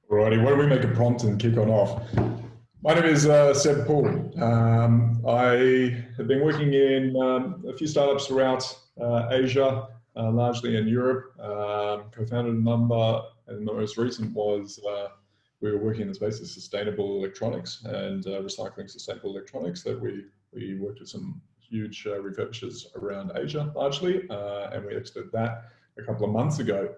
Alrighty, why don't we make a prompt and kick on off? My name is Seb Poole. I have been working in a few startups throughout Asia, largely in Europe. Co-founded a number, and the most recent was we were working in the space of sustainable electronics and recycling sustainable electronics. That we worked with some huge refurbishers around Asia, largely, and we exited that a couple of months ago.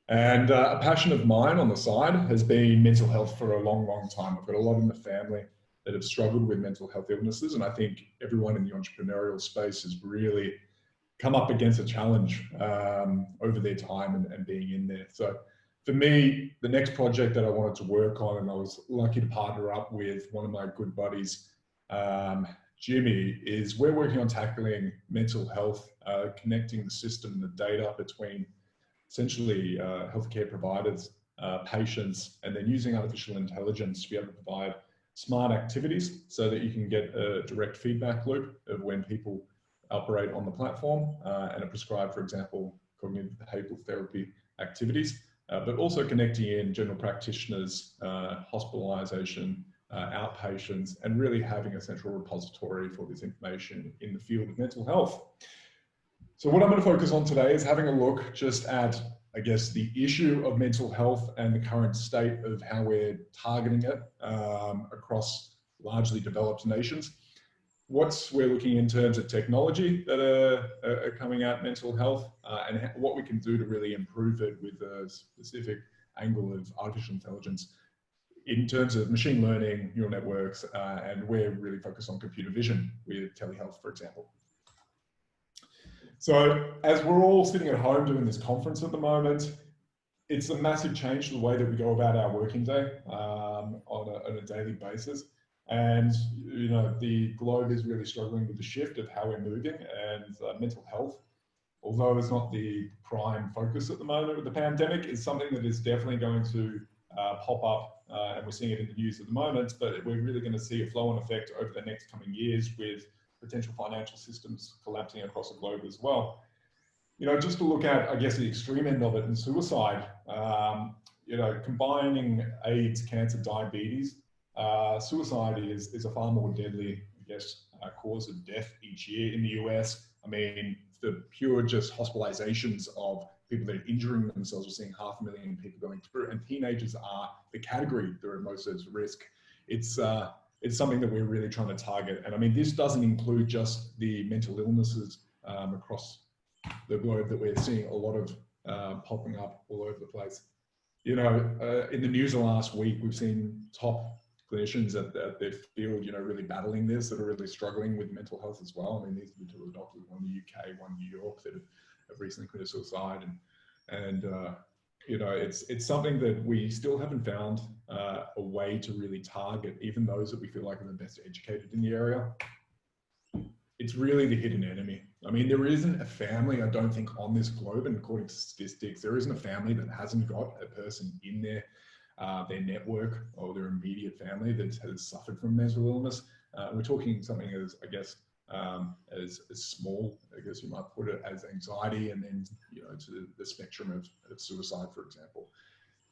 And a passion of mine on the side has been mental health for a long, long time. I've got a lot in the family that have struggled with mental health illnesses, and I think everyone in the entrepreneurial space has really come up against a challenge over their time and being in there. So for me, the next project that I wanted to work on, and I was lucky to partner up with one of my good buddies, Jimmy, is we're working on tackling mental health, connecting the system, the data between essentially healthcare providers, patients, and then using artificial intelligence to be able to provide smart activities so that you can get a direct feedback loop of when people operate on the platform and are prescribed, for example, cognitive behavioral therapy activities, but also connecting in general practitioners, hospitalization, outpatients, and really having a central repository for this information in the field of mental health. So what I'm going to focus on today is having a look just at, I guess, the issue of mental health and the current state of how we're targeting it across largely developed nations. We're looking in terms of technology that are coming at mental health and what we can do to really improve it with a specific angle of artificial intelligence in terms of machine learning, neural networks, and we're really focused on computer vision with telehealth, for example. So as we're all sitting at home doing this conference at the moment, it's a massive change to the way that we go about our working day on a daily basis. And, you know, the globe is really struggling with the shift of how we're moving, and mental health, although it's not the prime focus at the moment with the pandemic, is something that is definitely going to pop up, and we're seeing it in the news at the moment, but we're really going to see a flow-on effect over the next coming years with potential financial systems collapsing across the globe as well. You know, just to look at, I guess, the extreme end of it, and suicide, you know, combining AIDS, cancer, diabetes, suicide is a far more deadly, I guess, cause of death each year in the US. I mean, the pure just hospitalizations of people that are injuring themselves, we're seeing 500,000 people going through, and teenagers are the category that are most at risk. It's something that we're really trying to target. And I mean, this doesn't include just the mental illnesses across the globe that we're seeing a lot of popping up all over the place. You know, in the news the last week, we've seen top clinicians at their field, you know, really battling this, that are really struggling with mental health as well. I mean, these are the two doctors, one in the UK, one in New York, that have recently committed suicide. And you know, it's something that we still haven't found a way to really target, even those that we feel like are the best educated in the area. It's really the hidden enemy. I mean, there isn't a family, I don't think, on this globe, and according to statistics, there isn't a family that hasn't got a person in their network or their immediate family that has suffered from mental illness. We're talking something as, I guess, as small, I guess you might put it, as anxiety, and then, you know, to the spectrum of suicide, for example.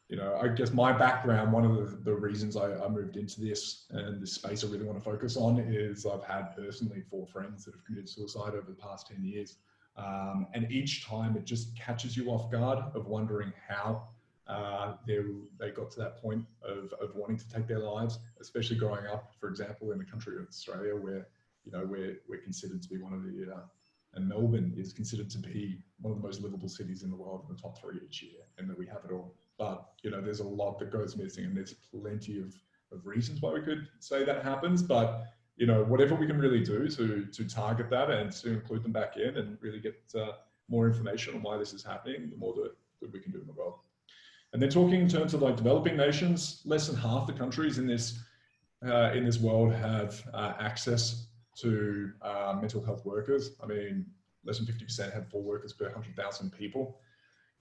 You know, I guess my background, one of the reasons I moved into this and this space I really want to focus on is I've had personally 4 friends that have committed suicide over the past 10 years. And each time it just catches you off guard of wondering how they got to that point of wanting to take their lives, especially growing up, for example, in the country of Australia, where, you know, we're considered to be one of the, and Melbourne is considered to be one of the most livable cities in the world, in the top 3 each year, and that we have it all. But, you know, there's a lot that goes missing, and there's plenty of reasons why we could say that happens. But, you know, whatever we can really do to target that and to include them back in and really get more information on why this is happening, the more that we can do in the world. And then talking in terms of like developing nations, less than half the countries in this world have access to mental health workers. I mean, less than 50% have 4 workers per 100,000 people.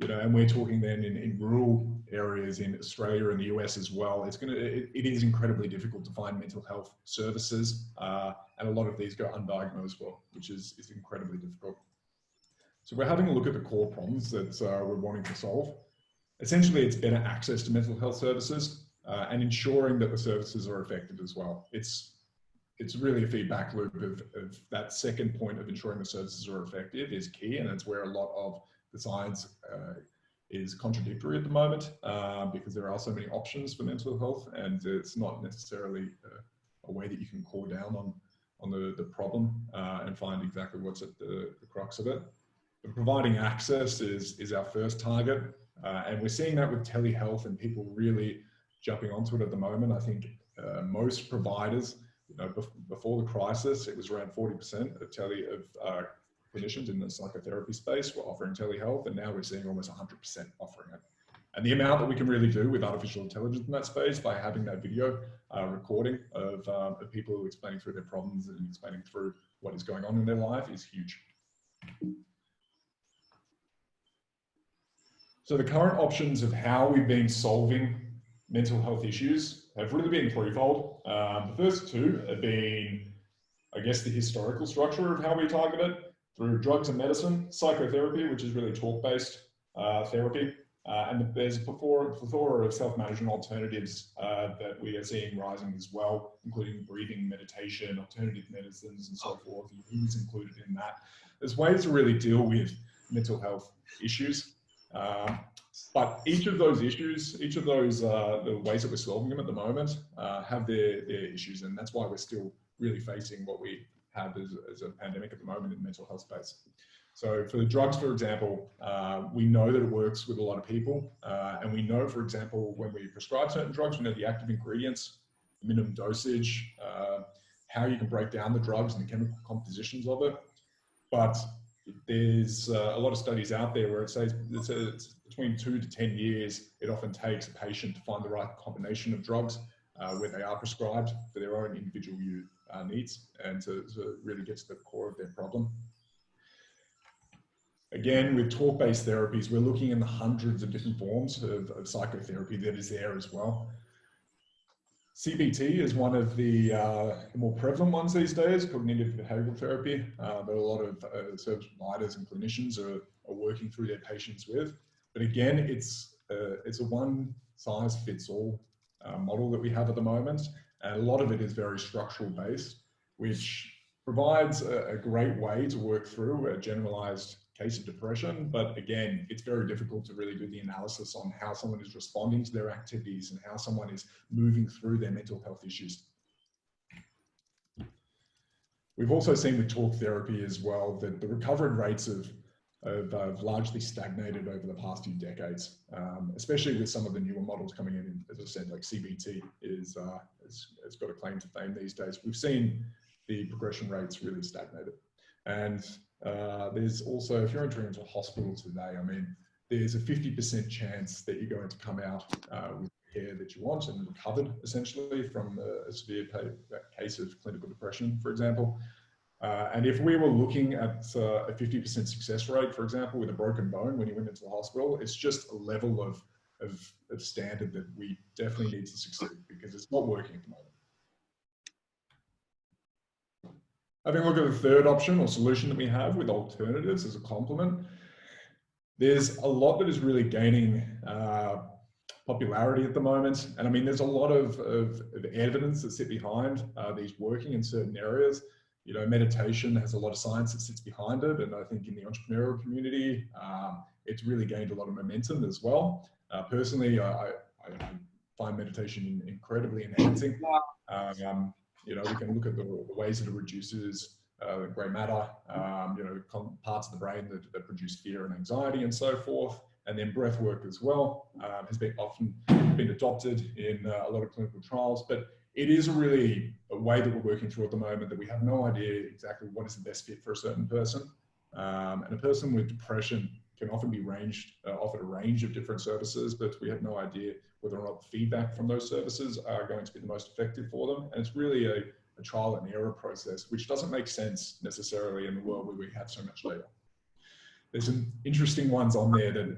You know, and we're talking then in rural areas in Australia and the US as well. It is incredibly difficult to find mental health services, and a lot of these go undiagnosed, which is incredibly difficult. So we're having a look at the core problems that we're wanting to solve. Essentially, it's better access to mental health services. and ensuring that the services are effective as well. It's really a feedback loop of that second point of ensuring the services are effective is key, and that's where a lot of the science is contradictory at the moment, because there are so many options for mental health, and it's not necessarily a way that you can core down on the problem and find exactly what's at the crux of it. But providing access is our first target, and we're seeing that with telehealth and people really jumping onto it at the moment. I think most providers, before the crisis, it was around 40% of clinicians in the psychotherapy space were offering telehealth, and now we're seeing almost 100% offering it. And the amount that we can really do with artificial intelligence in that space by having that video recording of people explaining through their problems and explaining through what is going on in their life is huge. So the current options of how we've been solving mental health issues have really been threefold. The first two have been, I guess, the historical structure of how we target it through drugs and medicine, psychotherapy, which is really talk-based therapy, and there's a plethora of self-management alternatives that we are seeing rising as well, including breathing, meditation, alternative medicines, and so forth. Yoga's included in that. There's ways to really deal with mental health issues. But each of those issues, the ways that we're solving them at the moment have their issues, and that's why we're still really facing what we have as a pandemic at the moment in the mental health space. So for the drugs, for example, we know that it works with a lot of people, and we know, for example, when we prescribe certain drugs, we know the active ingredients, the minimum dosage, how you can break down the drugs and the chemical compositions of it. But there's a lot of studies out there where it says it's between 2 to 10 years it often takes a patient to find the right combination of drugs where they are prescribed for their own individual needs and to really get to the core of their problem. Again, with talk-based therapies, we're looking in the hundreds of different forms of psychotherapy that is there as well. CBT is one of the more prevalent ones these days, cognitive behavioral therapy, that a lot of service providers and clinicians are working through their patients with. But again, it's a one-size-fits-all model that we have at the moment, and a lot of it is very structural based, which provides a great way to work through a generalized case of depression. But again, it's very difficult to really do the analysis on how someone is responding to their activities and how someone is moving through their mental health issues. We've also seen with talk therapy as well that the recovery rates have largely stagnated over the past few decades, especially with some of the newer models coming in. As I said, like CBT has got a claim to fame these days. We've seen the progression rates really stagnated. And there's also, if you're entering into a hospital today, I mean, there's a 50% chance that you're going to come out with care that you want and recovered essentially from a severe case of clinical depression, for example. And if we were looking at a 50% success rate, for example, with a broken bone when you went into the hospital, it's just a level of standard that we definitely need to succeed because it's not working at the moment. Having a look at the third option or solution that we have with alternatives as a complement, there's a lot that is really gaining popularity at the moment. And I mean, there's a lot of evidence that sit behind these working in certain areas. You know, meditation has a lot of science that sits behind it. And I think in the entrepreneurial community, it's really gained a lot of momentum as well. Personally, I find meditation incredibly enhancing. You know, we can look at the ways that it reduces grey matter, you know, parts of the brain that produce fear and anxiety and so forth. And then breath work as well has often been adopted in a lot of clinical trials. But it is really a way that we're working through at the moment that we have no idea exactly what is the best fit for a certain person. And a person with depression can often be offered a range of different services, but we have no idea whether or not the feedback from those services are going to be the most effective for them. And it's really a trial and error process, which doesn't make sense necessarily in the world where we have so much data. There's some interesting ones on there that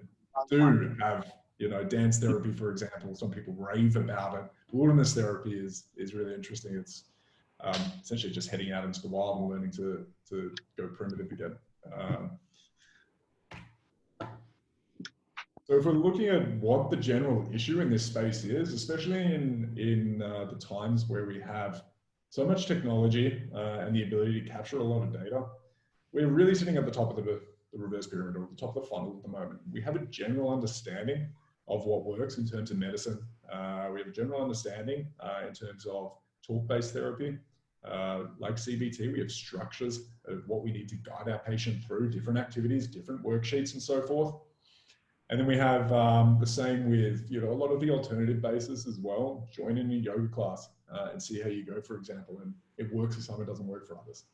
do have, you know, dance therapy, for example. Some people rave about it. Wilderness therapy is really interesting. It's essentially just heading out into the wild and learning to go primitive again. So if we're looking at what the general issue in this space is, especially in the times where we have so much technology and the ability to capture a lot of data, we're really sitting at the top of the reverse pyramid, or the top of the funnel at the moment. We have a general understanding of what works in terms of medicine. We have a general understanding in terms of talk-based therapy. Like CBT, we have structures of what we need to guide our patient through, different activities, different worksheets, and so forth. And then we have the same with a lot of the alternative bases as well. Join in a yoga class and see how you go, for example, and it works for some, it doesn't work for others.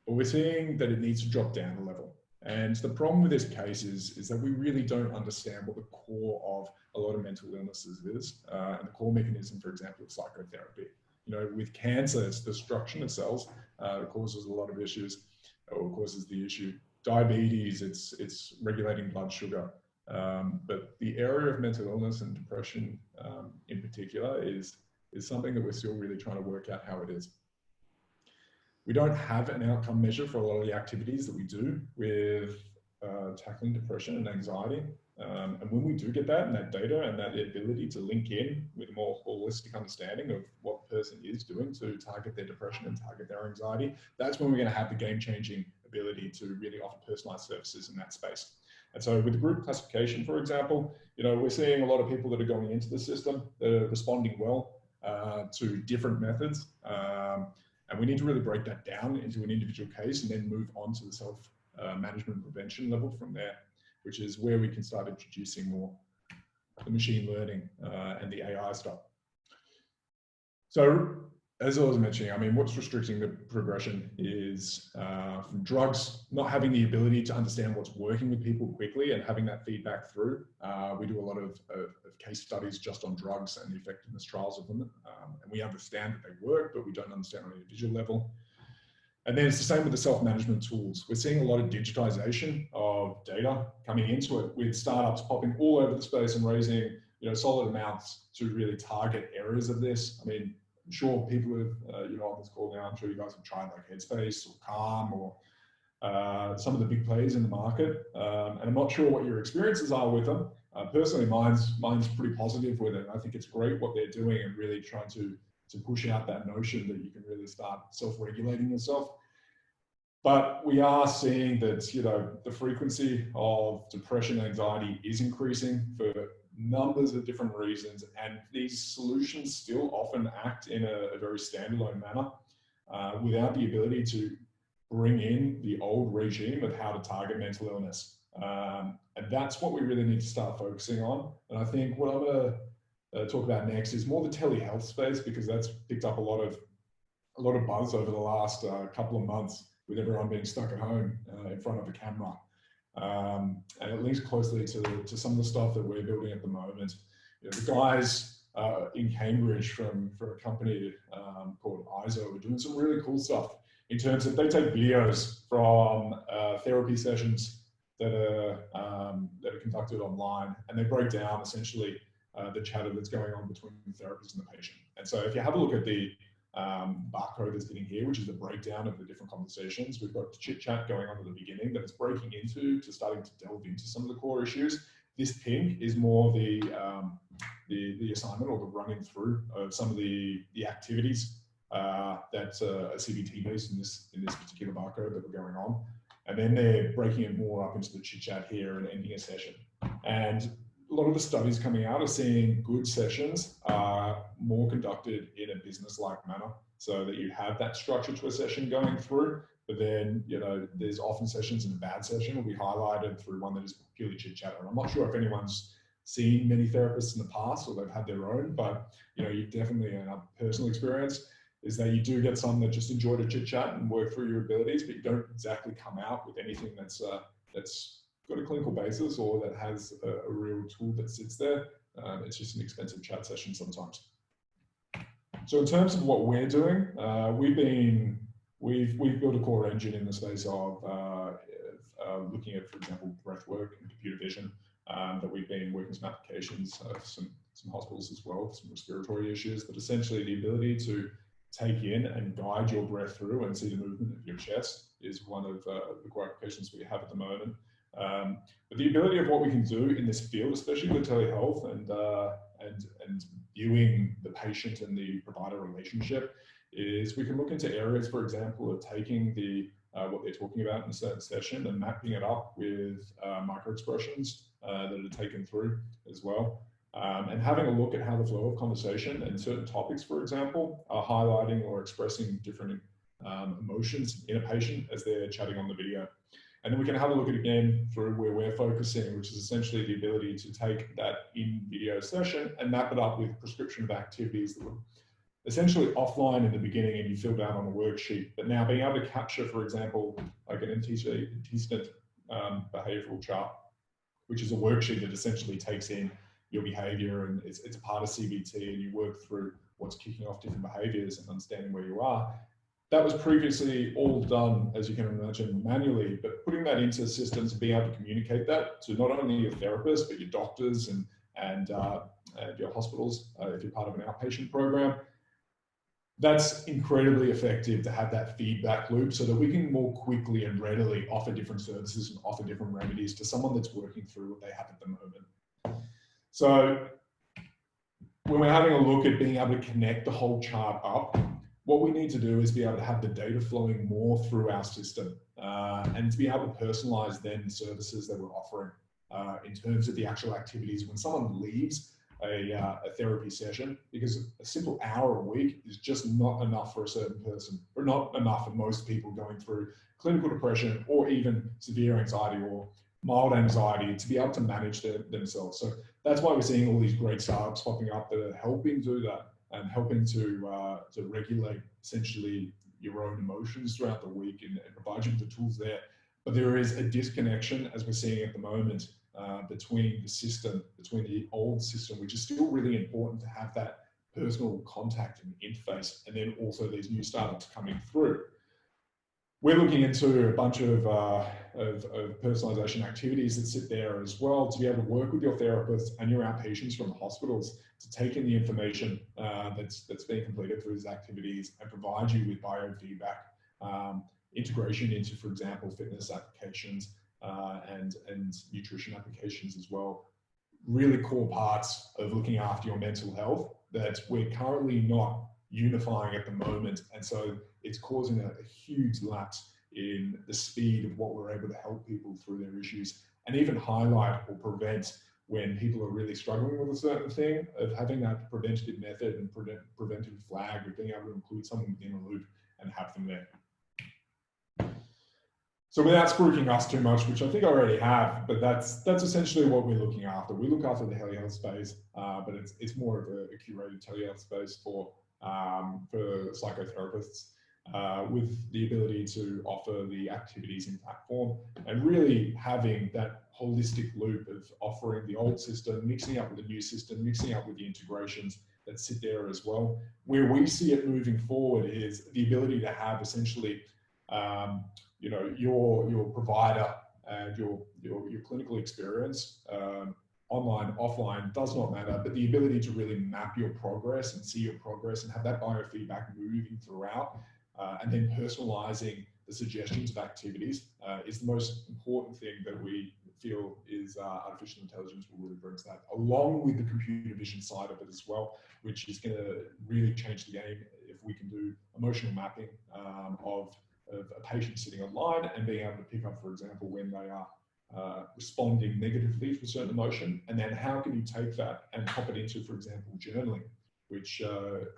But we're seeing that it needs to drop down a level. And the problem with this case is that we really don't understand what the core of a lot of mental illnesses is, and the core mechanism, for example, of psychotherapy. With cancer, it's the destruction of cells that causes a lot of issues, or causes the issue. Diabetes, it's regulating blood sugar. But the area of mental illness and depression in particular is something that we're still really trying to work out how it is. We don't have an outcome measure for a lot of the activities that we do with tackling depression and anxiety. And when we do get that and that data and that ability to link in with a more holistic understanding of what the person is doing to target their depression and target their anxiety, that's when we're going to have the game-changing ability to really offer personalized services in that space. And so with the group classification, for example, we're seeing a lot of people that are going into the system that are responding well to different methods. And we need to really break that down into an individual case and then move on to the self-management prevention level from there, which is where we can start introducing more the machine learning and the AI stuff. So as I was mentioning, I mean, what's restricting the progression is from drugs, not having the ability to understand what's working with people quickly and having that feedback through. We do a lot of case studies just on drugs and the effectiveness trials of them. And we understand that they work, but we don't understand on an individual level. And then it's the same with the self-management tools. We're seeing a lot of digitization of data coming into it, with startups popping all over the space and raising solid amounts to really target areas of this. I mean, I'm sure people have, on this call now, I'm sure you guys have tried like Headspace or Calm or some of the big players in the market. And I'm not sure what your experiences are with them. Personally, mine's pretty positive with it. I think it's great what they're doing and really trying to push out that notion that you can really start self-regulating yourself. But we are seeing that, the frequency of depression and anxiety is increasing for numbers of different reasons, and these solutions still often act in a very standalone manner without the ability to bring in the old regime of how to target mental illness. And that's what we really need to start focusing on. And I think what I'm going to talk about next is more the telehealth space, because that's picked up a lot of buzz over the last couple of months, with everyone being stuck at home in front of a camera. And it links closely to some of the stuff that we're building at the moment. The guys in Cambridge from a company called ISO are doing some really cool stuff in terms of they take videos from therapy sessions that are conducted online, and they break down essentially the chatter that's going on between the therapist and the patient. And so if you have a look at the barcode that's getting here, which is the breakdown of the different conversations, we've got chit chat going on at the beginning that it's breaking into, to starting to delve into some of the core issues. This pink is more the assignment, or the running through of some of the activities that are CBT based in this particular barcode that we're going on. And then they're breaking it more up into the chit chat here and ending a session. And a lot of the studies coming out are seeing good sessions are more conducted in a business-like manner, so that you have that structure to a session going through, but then, there's often sessions, and a bad session will be highlighted through one that is purely chit-chat. And I'm not sure if anyone's seen many therapists in the past, or they've had their own, but, you definitely, in a personal experience, is that you do get some that just enjoy to chit-chat and work through your abilities, but you don't exactly come out with anything that's got a clinical basis, or that has a real tool that sits there. It's just an expensive chat session sometimes. So in terms of what we're doing, we've built a core engine in the space of looking at, for example, breath work and computer vision, that we've been working some applications, some hospitals as well, some respiratory issues, but essentially the ability to take in and guide your breath through and see the movement of your chest is one of the core applications we have at the moment. But the ability of what we can do in this field, especially with telehealth and viewing the patient and the provider relationship, is we can look into areas, for example, of taking the what they're talking about in a certain session and mapping it up with micro expressions that are taken through as well. And having a look at how the flow of conversation and certain topics, for example, are highlighting or expressing different emotions in a patient as they're chatting on the video. And then we can have a look at it again through where we're focusing, which is essentially the ability to take that in-video session and map it up with prescription of activities that were essentially offline in the beginning and you filled out on a worksheet. But now being able to capture, for example, like an antecedent behavioral chart, which is a worksheet that essentially takes in your behavior and it's part of CBT, and you work through what's kicking off different behaviors and understanding where you are. That was previously all done, as you can imagine, manually, but putting that into systems and being able to communicate that to not only your therapists, but your doctors and your hospitals, if you're part of an outpatient program, that's incredibly effective to have that feedback loop so that we can more quickly and readily offer different services and offer different remedies to someone that's working through what they have at the moment. So when we're having a look at being able to connect the whole chart up, what we need to do is be able to have the data flowing more through our system and to be able to personalize then services that we're offering in terms of the actual activities. When someone leaves a therapy session, because a simple hour a week is just not enough for a certain person, or not enough for most people going through clinical depression or even severe anxiety or mild anxiety to be able to manage themselves. So that's why we're seeing all these great startups popping up that are helping do that and helping to regulate essentially your own emotions throughout the week and provide you with the tools there. But there is a disconnection, as we're seeing at the moment, between the system, between the old system, which is still really important to have that personal contact and interface, and then also these new startups coming through. We're looking into a bunch of personalisation activities that sit there as well to be able to work with your therapists and your outpatients from the hospitals to take in the information that's being completed through these activities and provide you with biofeedback, integration into, for example, fitness applications and nutrition applications as well. Really core parts of looking after your mental health that we're currently not unifying at the moment, and so it's causing a huge lapse in the speed of what we're able to help people through their issues and even highlight or prevent when people are really struggling with a certain thing, of having that preventative method and preventive flag of being able to include someone within a loop and have them there. So without spooking us too much, which I think I already have, but that's essentially what we're looking after. We look after the telehealth space, but it's more of a curated telehealth space for psychotherapists, with the ability to offer the activities in platform and really having that holistic loop of offering the old system, mixing up with the new system, mixing up with the integrations that sit there as well. Where we see it moving forward is the ability to have essentially your provider and your clinical experience, online, offline, does not matter, but the ability to really map your progress and see your progress and have that biofeedback moving throughout, and then personalizing the suggestions of activities is the most important thing that we feel is artificial intelligence will really bring to that, along with the computer vision side of it as well, which is going to really change the game if we can do emotional mapping of a patient sitting online and being able to pick up, for example, when they are responding negatively to a certain emotion, and then how can you take that and pop it into, for example, journaling, which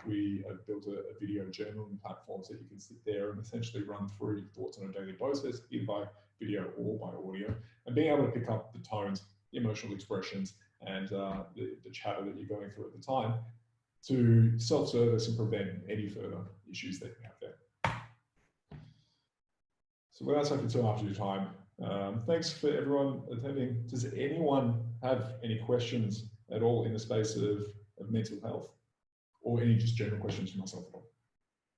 we have built a video journaling platform so you can sit there and essentially run through your thoughts on a daily basis, either by video or by audio, and being able to pick up the tones, the emotional expressions, and the chatter that you're going through at the time to self-service and prevent any further issues that you have there. So without taking too much of your time, thanks for everyone attending. Does anyone have any questions at all in the space of mental health, or any just general questions for myself at all?